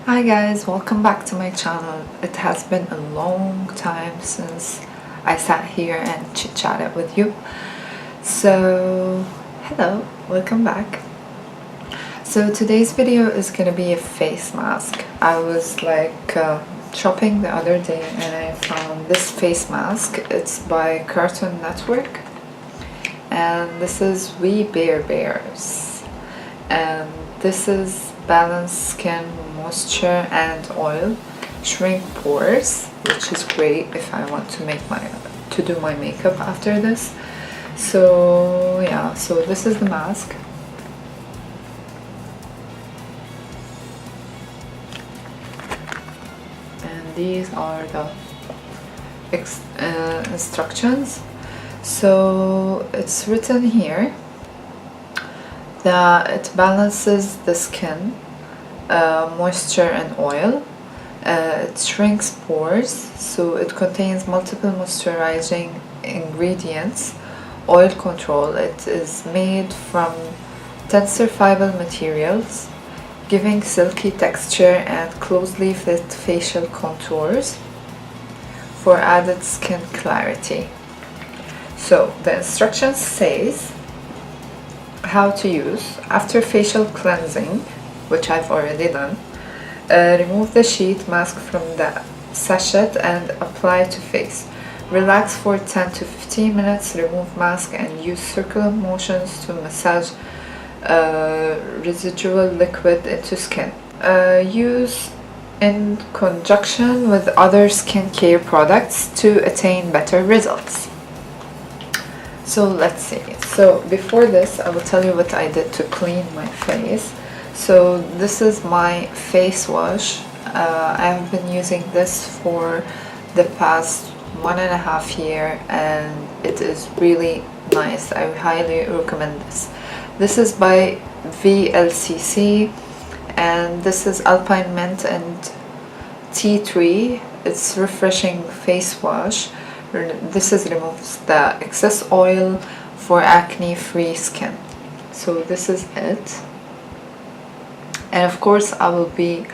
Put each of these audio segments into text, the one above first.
Hi guys, welcome back to my channel. It has been a long time since I sat here and chit-chatted with you. So, hello, welcome back. So today's video is gonna be a face mask. I was shopping the other day and I found this face mask. It's by Cartoon Network. And this is We Bare Bears. And this is Balanced Skin Moisture and Oil, Shrink Pores, which is great if I want to do my makeup after this. So yeah, so this is the mask. And these are the instructions. So it's written here that it balances the skin, moisture and oil. It shrinks pores, so it contains multiple moisturizing ingredients. Oil control, it is made from tensor fiber materials, giving silky texture and closely fit facial contours for added skin clarity. So the instructions says how to use. After facial cleansing, which I've already done, remove the sheet mask from the sachet and apply to face. Relax for 10 to 15 minutes, remove mask and use circular motions to massage residual liquid into skin. Use in conjunction with other skincare products to attain better results. So let's see. So before this, I will tell you what I did to clean my face. So this is my face wash. I have been using this for the past 1.5 years and it is really nice. I highly recommend this. This is by VLCC and this is Alpine Mint and Tea Tree. It's refreshing face wash. This removes the excess oil for acne-free skin. So this is it. And of course I will be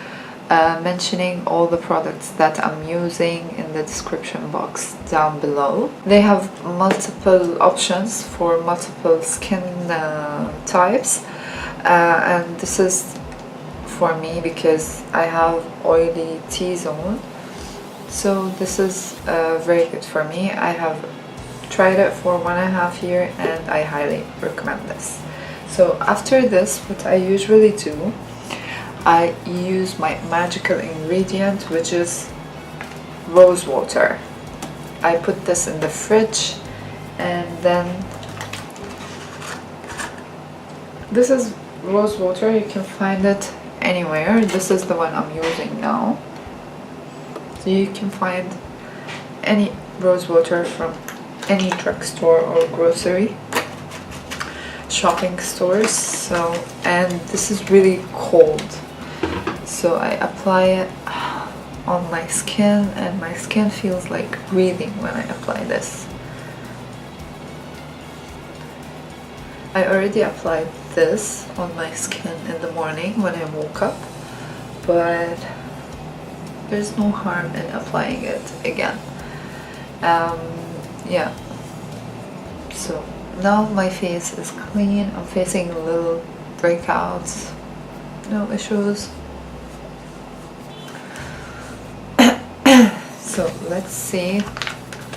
mentioning all the products that I'm using in the description box down below. They have multiple options for multiple skin types, and this is for me because I have oily T-zone. So this is very good for me. I have tried it for 1.5 years and I highly recommend this. So after this, what I usually do, I use my magical ingredient, which is rose water. I put this in the fridge and then this is rose water. You can find it anywhere. This is the one I'm using now. So you can find any rose water from any drugstore or grocery shopping stores. So, and this is really cold. So I apply it on my skin and my skin feels like breathing when I apply this. I already applied this on my skin in the morning when I woke up, but there's no harm in applying it again. Yeah, so now my face is clean. I'm facing a little breakouts, no issues. So let's see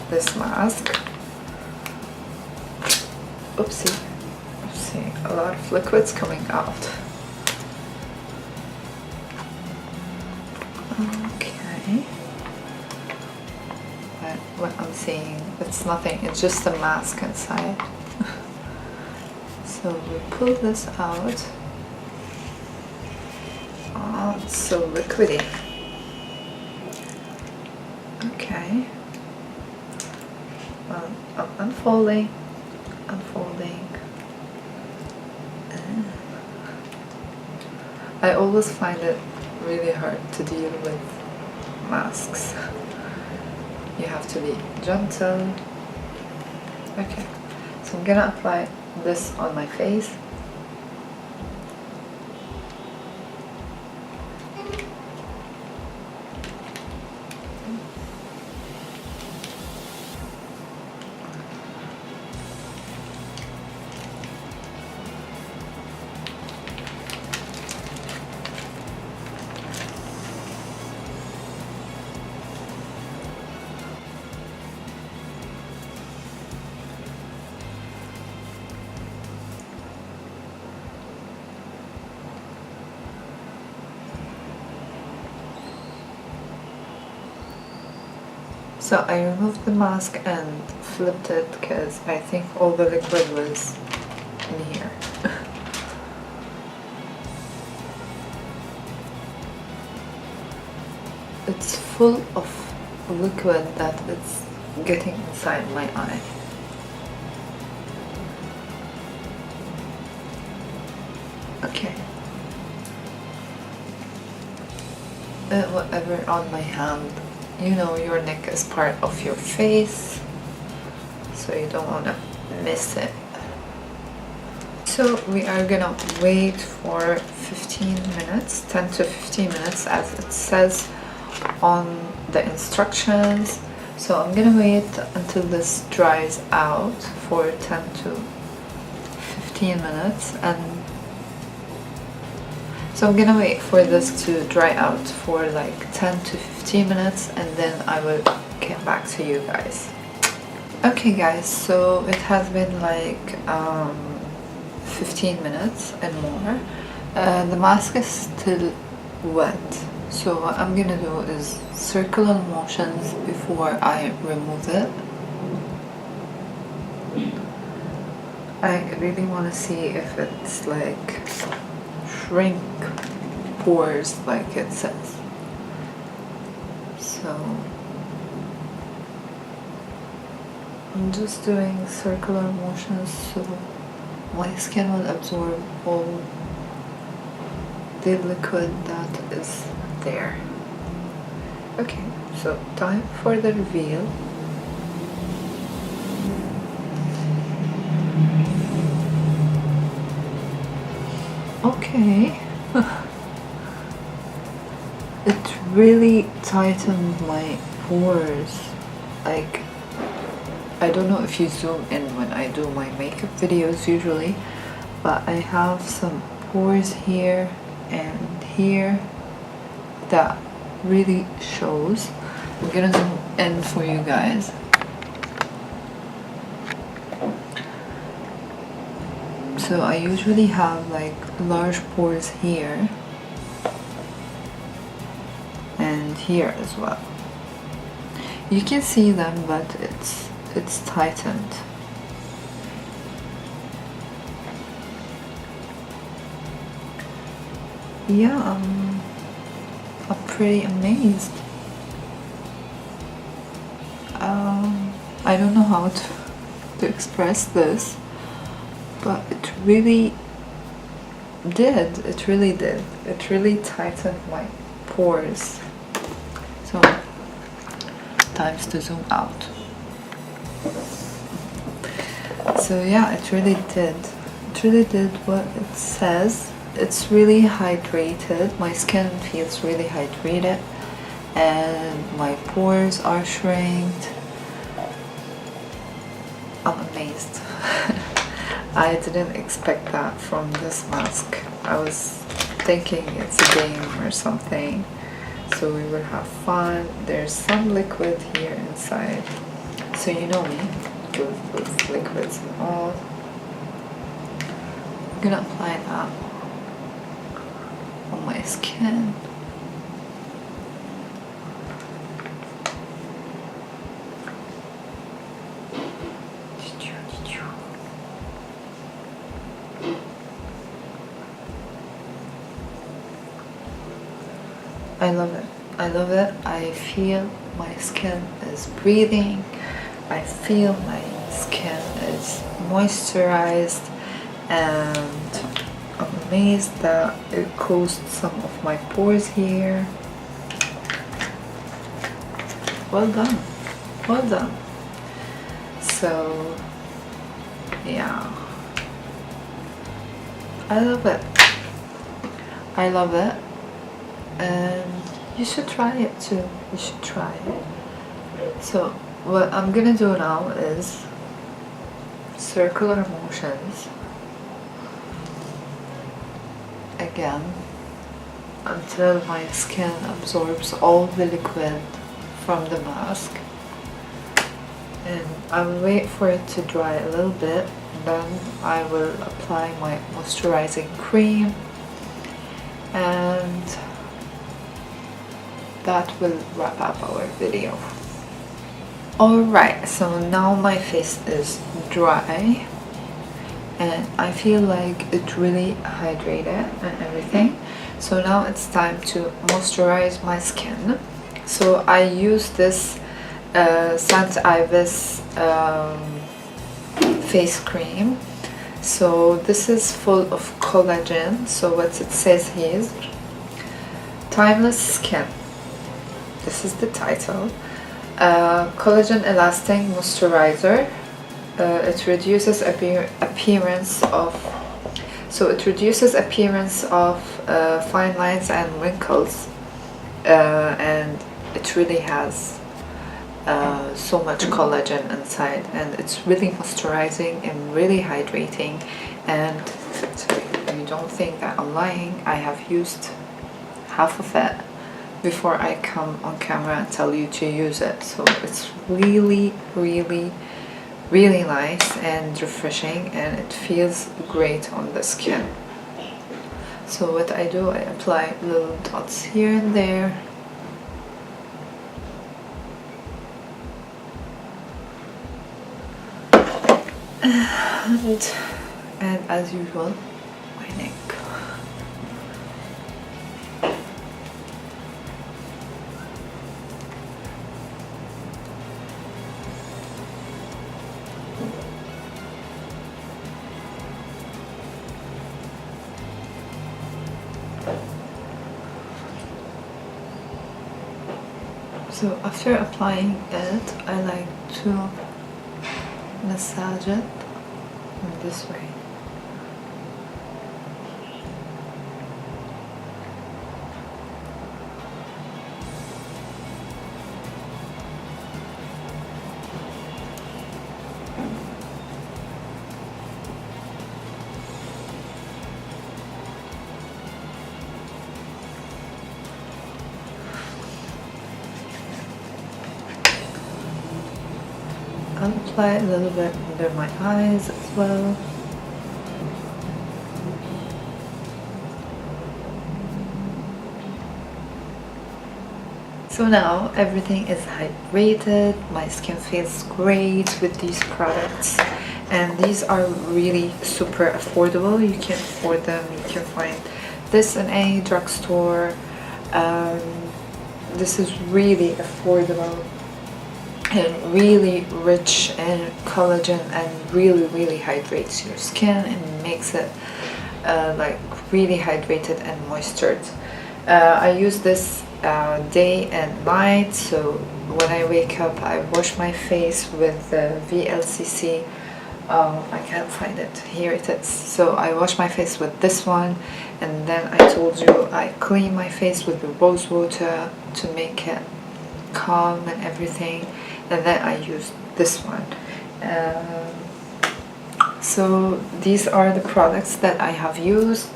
this mask. Oopsie, a lot of liquids coming out. Okay, but what I'm seeing, it's nothing, it's just a mask inside. So we pull this out. Oh, it's so liquidy. Okay, well, I'm unfolding. I always find it really hard to deal with masks. You have to be gentle. Okay, so I'm gonna apply this on my face. So I removed the mask and flipped it because I think all the liquid was in here. It's full of liquid that is getting inside my eye. Okay. Whatever on my hand. You know, your neck is part of your face, so you don't want to miss it. So we are gonna wait for 15 minutes, 10 to 15 minutes as it says on the instructions. So I'm gonna wait until this dries out for 10 to 15 minutes, and so I'm gonna wait for this to dry out for like 10 to 15 minutes, and then I will get back to you guys. Okay guys, so it has been like 15 minutes and more. The mask is still wet, so what I'm gonna do is circular motions before I remove it. I really want to see if it's like shrink pores like it says. So I'm just doing circular motions so my skin will absorb all the liquid that is there. Okay, so time for the reveal. Okay. It really tightened my pores. Like, I don't know if you zoom in when I do my makeup videos usually, but I have some pores here and here that really shows. I'm gonna zoom in for you guys. So I usually have like large pores here and here as well. You can see them, but it's tightened. Yeah, I'm pretty amazed. I don't know how to express this, but it really did. It really did. It really tightened my pores. So, times to zoom out. So yeah, it really did. It really did what it says. It's really hydrated. My skin feels really hydrated, and my pores are shrinked. I'm amazed. I didn't expect that from this mask. I was thinking it's a game or something, so we will have fun. There's some liquid here inside, so you know me with liquids and all. I'm gonna apply that on my skin. I love it. I love it. I feel my skin is breathing. I feel my skin is moisturized, and I'm amazed that it closed some of my pores here. Well done. Well done. So, yeah. I love it. I love it. And you should try it too. You should try it. So what I'm gonna do now is circular motions again until my skin absorbs all the liquid from the mask, and I will wait for it to dry a little bit, and then I will apply my moisturizing cream, and that will wrap up our video. Alright, so now my face is dry and I feel like it really hydrated and everything. So now it's time to moisturize my skin. So I use this st.ives face cream. So this is full of collagen. So what it says here is timeless skin. This is the title. Collagen Elastane Moisturizer. It reduces appearance of fine lines and wrinkles, and it really has so much collagen inside, and it's really moisturizing and really hydrating. And so you don't think that I'm lying, I have used half of it before I come on camera and tell you to use it. So it's really nice and refreshing, and it feels great on the skin. So what I do, I apply little dots here and there. And as usual, my neck. So after applying it, I like to massage it in this way. I'll apply a little bit under my eyes as well. So now everything is hydrated, my skin feels great with these products, and these are really super affordable. You can afford them, you can find this in any drugstore. This is really affordable and really rich in collagen, and really hydrates your skin and makes it like really hydrated and moistured. I use this day and night. So when I wake up, I wash my face with the VLCC. I can't find it, here it is. So I wash my face with this one, and then I told you I clean my face with the rose water to make it calm and everything, and then I use this one. So these are the products that I have used,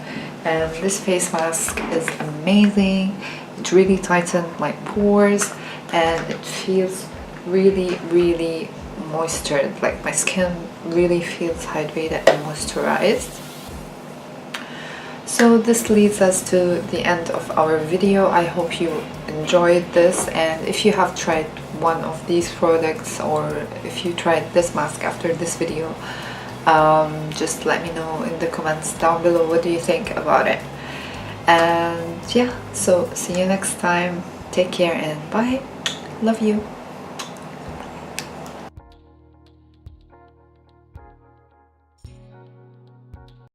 and this face mask is amazing. It really tightened my pores, and it feels really moisturized. Like my skin really feels hydrated and moisturized. So this leads us to the end of our video. I hope you enjoyed this, and if you have tried one of these products, or if you tried this mask after this video, just let me know in the comments down below what do you think about it. And yeah, so see you next time. Take care and bye. Love you.